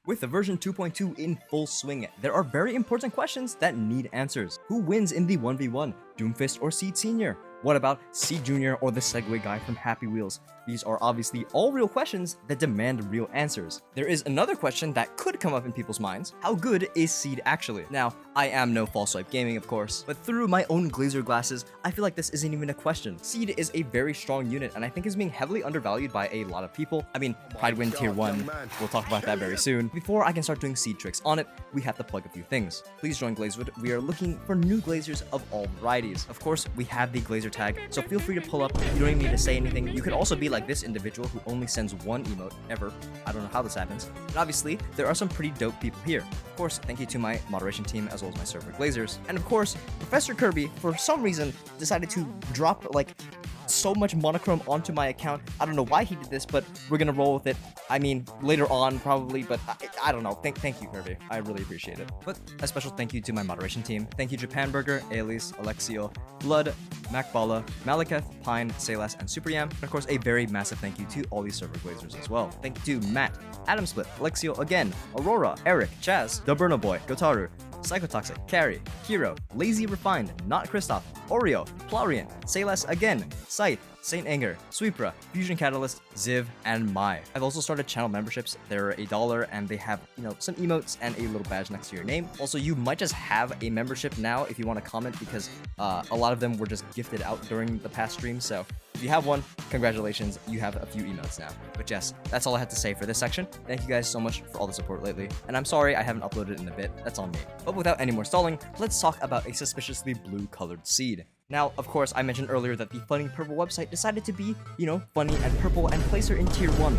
With the version 2.2 in full swing, there are very important questions that need answers. Who wins in the 1v1, Doomfist or Seed Senior? What about Seed Junior or the Segway guy from Happy Wheels? These are obviously all real questions that demand real answers. There is another question that could come up in people's minds. How good is Seed actually? Now, I am no false swipe gaming, of course, but through my own Glazer glasses, I feel like this isn't even a question. Seed is a very strong unit, and I think is being heavily undervalued by a lot of people. I mean, Pride win tier 1, we'll talk about that very soon. Before I can start doing Seed tricks on it, we have to plug a few things. Please join Glazewood. We are looking for new Glazers of all varieties. Of course, we have the Glazer tag, so feel free to pull up. You don't even need to say anything. You could also be like this individual who only sends one emote ever. I don't know how this happens. And obviously, there are some pretty dope people here. Of course, thank you to my moderation team as well as my server Glazers. And of course, Professor Kirby, for some reason, decided to drop like so much monochrome onto my account. I don't know why he did this, but we're gonna roll with it. I mean, later on probably, but I don't know. Thank you, Kirby. I really appreciate it. But a special thank you to my moderation team. Thank you, Japan Burger, Aelise, Alexio, Blood, Macbala, Malekith, Pine, Salas, and Superyam. And of course, a very massive thank you to all these server Glazers as well. Thank you to Matt, Adam Split, Alexio again, Aurora, Eric, Chaz, The Burno Boy, Gotaru, Psychotoxic, Carrie, Hero, Lazy Refined, Not Kristoff, Oreo, Plarian, Salas again, Scythe, Saint Anger, Sweepra, Fusion Catalyst, Ziv, and Mai. I've also started channel memberships. They're $1 and they have, some emotes and a little badge next to your name. Also, you might just have a membership now if you want to comment because a lot of them were just gifted out during the past stream. So if you have one, congratulations, you have a few emotes now. But yes, that's all I have to say for this section. Thank you guys so much for all the support lately. And I'm sorry I haven't uploaded in a bit. That's on me. But without any more stalling, let's talk about a suspiciously blue-colored seed. Now, of course, I mentioned earlier that the Funny Purple website decided to be, funny and purple and place her in tier 1.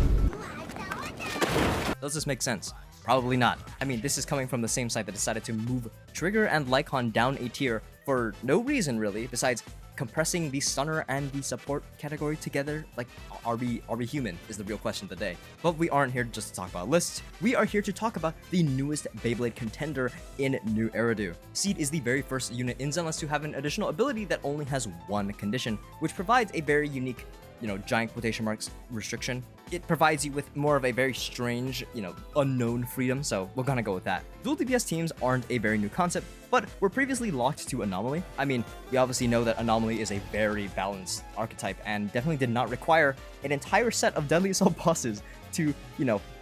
Does this make sense? Probably not. I mean, this is coming from the same site that decided to move Trigger and Lycon down a tier for no reason really, besides compressing the stunner and the support category together. Like, are we human is the real question today. But we aren't here just to talk about lists. We are here to talk about the newest Beyblade contender in New Eridu. Seed is the very first unit in Zenless to have an additional ability that only has one condition, which provides a very unique, giant quotation marks restriction. It provides you with more of a very strange, unknown freedom, so we're gonna go with that. Dual DPS teams aren't a very new concept, but were previously locked to Anomaly. I mean, we obviously know that Anomaly is a very balanced archetype and definitely did not require an entire set of Deadly Assault bosses to,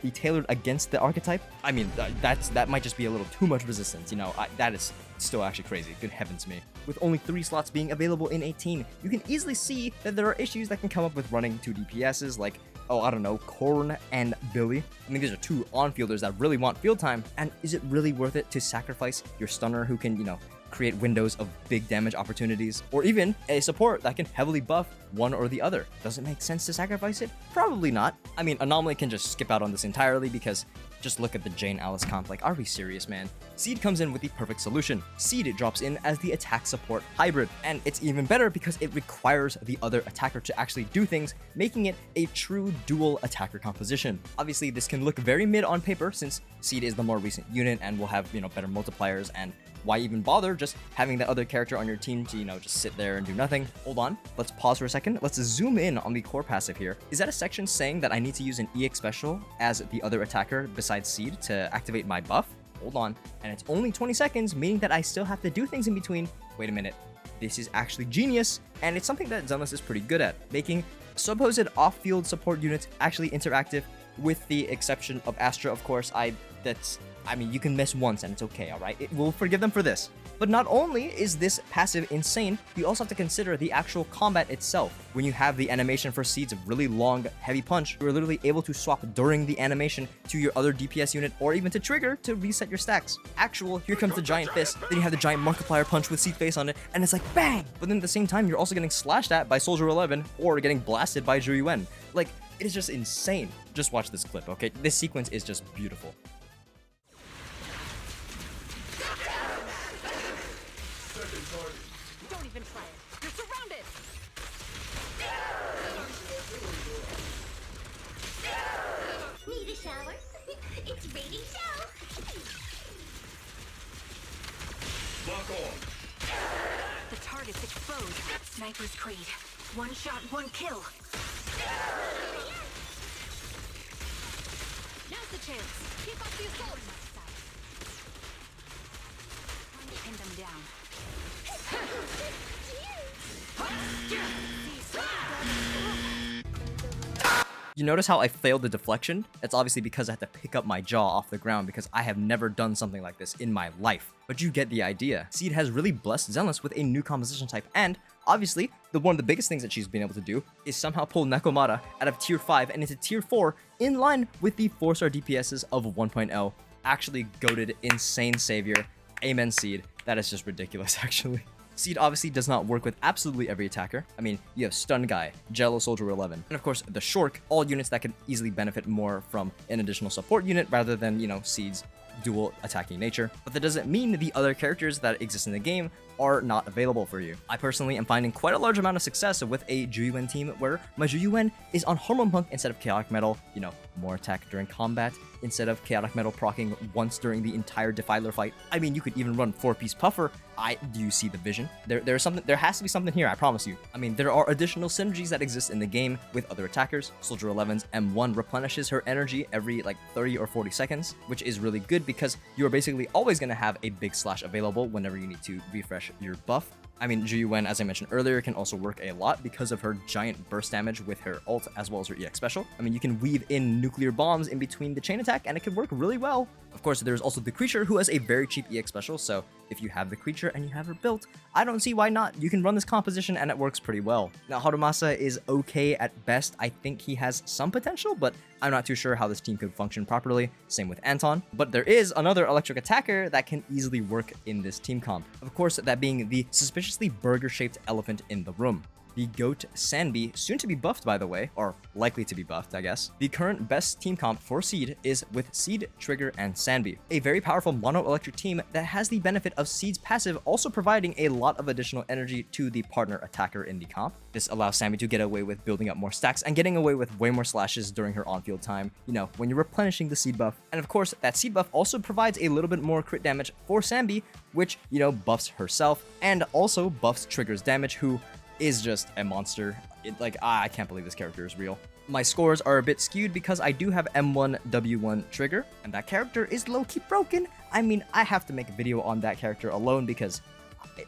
be tailored against the archetype. I mean, that might just be a little too much resistance, that is still actually crazy, good heavens me. With only 3 slots being available in 18, you can easily see that there are issues that can come up with running 2 DPSs like, Korn and Billy. I mean, these are 2 on-fielders that really want field time, and is it really worth it to sacrifice your stunner who can, create windows of big damage opportunities, or even a support that can heavily buff one or the other? Does it make sense to sacrifice it? Probably not. I mean, Anomaly can just skip out on this entirely because just look at the Jane Alice comp. Like, are we serious, man? Seed comes in with the perfect solution. Seed drops in as the attack support hybrid, and it's even better because it requires the other attacker to actually do things, making it a true dual attacker composition. Obviously, this can look very mid on paper since Seed is the more recent unit and will have, better multipliers, and why even bother just having that other character on your team to, just sit there and do nothing? Hold on, let's pause for a second. Let's zoom in on the core passive here. Is that a section saying that I need to use an EX special as the other attacker besides Seed to activate my buff? Hold on, and it's only 20 seconds, meaning that I still have to do things in between. Wait a minute, this is actually genius, and it's something that Zenless is pretty good at, making supposed off-field support units actually interactive, with the exception of Astra, of course. I mean, you can miss once and it's okay, alright? We'll forgive them for this. But not only is this passive insane, you also have to consider the actual combat itself. When you have the animation for Seed's really long, heavy punch, you're literally able to swap during the animation to your other DPS unit or even to Trigger to reset your stacks. Here comes the giant fist, then you have the giant Markiplier punch with Seed face on it, and it's like bang! But then at the same time, you're also getting slashed at by Soldier 11 or getting blasted by Zhu Yuan. Like, it is just insane. Just watch this clip, okay? This sequence is just beautiful. Don't even try it. You're surrounded. Need a shower? It's raining show. Lock on. The target's exposed. Sniper's Creed. One shot, one kill. Now's the a chance. Keep up the assault. Pin them down. You notice how I failed the deflection? It's obviously because I had to pick up my jaw off the ground because I have never done something like this in my life. But you get the idea. Seed has really blessed Zenless with a new composition type, and obviously, one of the biggest things that she's been able to do is somehow pull Nekomata out of tier 5 and into tier 4 in line with the 4-star DPSs of 1.0. Actually goated, insane savior. Amen, Seed. That is just ridiculous, actually. Seed obviously does not work with absolutely every attacker. I mean, you have Stun Guy, Jello Soldier 11, and of course the Shork, all units that can easily benefit more from an additional support unit rather than, you know, Seed's dual attacking nature. But that doesn't mean the other characters that exist in the game are not available for you. I personally am finding quite a large amount of success with a Juyuan team where my Juyuan is on Hormone Punk instead of Chaotic Metal, you know, more attack during combat instead of Chaotic Metal proccing once during the entire Defiler fight. I mean, you could even run 4-piece Puffer. Do you see the vision? There has to be something here, I promise you. I mean, there are additional synergies that exist in the game with other attackers. Soldier 11's M1 replenishes her energy every like 30 or 40 seconds, which is really good because you are basically always going to have a big slash available whenever you need to refresh your buff. I mean, Juyuan, as I mentioned earlier, can also work a lot because of her giant burst damage with her ult as well as her EX special. I mean, you can weave in nuclear bombs in between the chain attack and it can work really well. Of course, there's also the creature who has a very cheap EX special, so if you have the creature and you have her built, I don't see why not. You can run this composition and it works pretty well. Now, Harumasa is okay at best. I think he has some potential, but I'm not too sure how this team could function properly. Same with Anton. But there is another electric attacker that can easily work in this team comp. Of course, that being the suspiciously burger-shaped elephant in the room. The GOAT Sanbi, soon to be buffed by the way, or likely to be buffed, I guess. The current best team comp for Seed is with Seed, Trigger, and Sanbi. A very powerful mono-electric team that has the benefit of Seed's passive also providing a lot of additional energy to the partner attacker in the comp. This allows Sanbi to get away with building up more stacks and getting away with way more slashes during her on-field time, you know, when you're replenishing the Seed buff. And of course, that Seed buff also provides a little bit more crit damage for Sanbi, which, you know, buffs herself and also buffs Trigger's damage, who is just a monster. I can't believe this character is real. My scores are a bit skewed because I do have M1 W1 Trigger, and that character is low-key broken. I mean, I have to make a video on that character alone because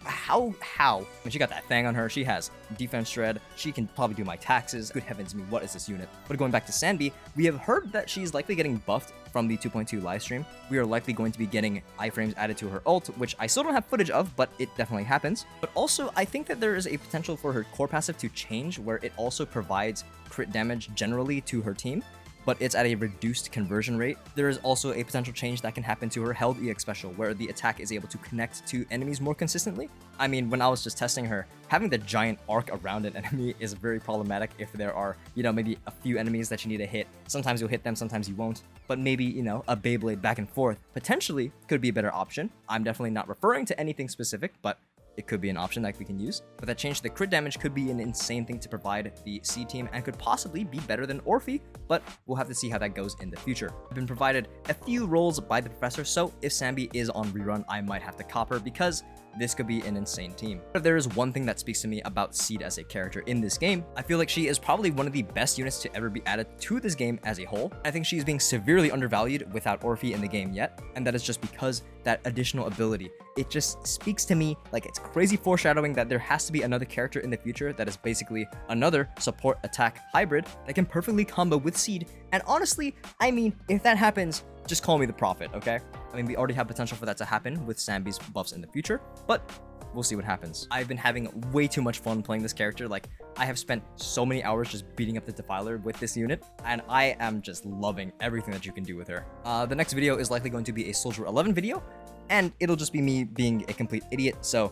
how? When she got that thing on her, she has defense shred, she can probably do my taxes. Good heavens me, what is this unit? But going back to Sanbi, we have heard that she's likely getting buffed from the 2.2 livestream. We are likely going to be getting iframes added to her ult, which I still don't have footage of, but it definitely happens. But also, I think that there is a potential for her core passive to change, where it also provides crit damage generally to her team, but it's at a reduced conversion rate. There is also a potential change that can happen to her held EX special, where the attack is able to connect to enemies more consistently. I mean, when I was just testing her, having the giant arc around an enemy is very problematic if there are, you know, maybe a few enemies that you need to hit. Sometimes you'll hit them, sometimes you won't. But maybe, you know, a Beyblade back and forth potentially could be a better option. I'm definitely not referring to anything specific, but it could be an option that we can use. But that change to the crit damage could be an insane thing to provide the C team and could possibly be better than Orphe, but we'll have to see how that goes in the future. I've been provided a few roles by the professor, so if Sanbi is on rerun, I might have to cop her because this could be an insane team. But if there is one thing that speaks to me about Seed as a character in this game, I feel like she is probably one of the best units to ever be added to this game as a whole. I think she is being severely undervalued without Orphe in the game yet, and that is just because that additional ability. It just speaks to me like it's crazy foreshadowing that there has to be another character in the future that is basically another support attack hybrid that can perfectly combo with Seed. And honestly, I mean, if that happens, just call me the prophet, okay? I mean, we already have potential for that to happen with Sanbi's buffs in the future, but we'll see what happens. I've been having way too much fun playing this character. Like, I have spent so many hours just beating up the Defiler with this unit, and I am just loving everything that you can do with her. The next video is likely going to be a Soldier 11 video, and it'll just be me being a complete idiot, so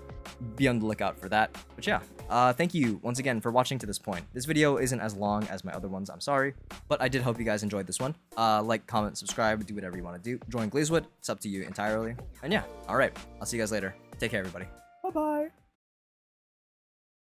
be on the lookout for that. But yeah, thank you once again for watching to this point. This video isn't as long as my other ones, I'm sorry, but I did hope you guys enjoyed this one. Like, comment, subscribe, do whatever you want to do. Join Glazewood, it's up to you entirely. And yeah, alright, I'll see you guys later. Take care, everybody. Bye-bye.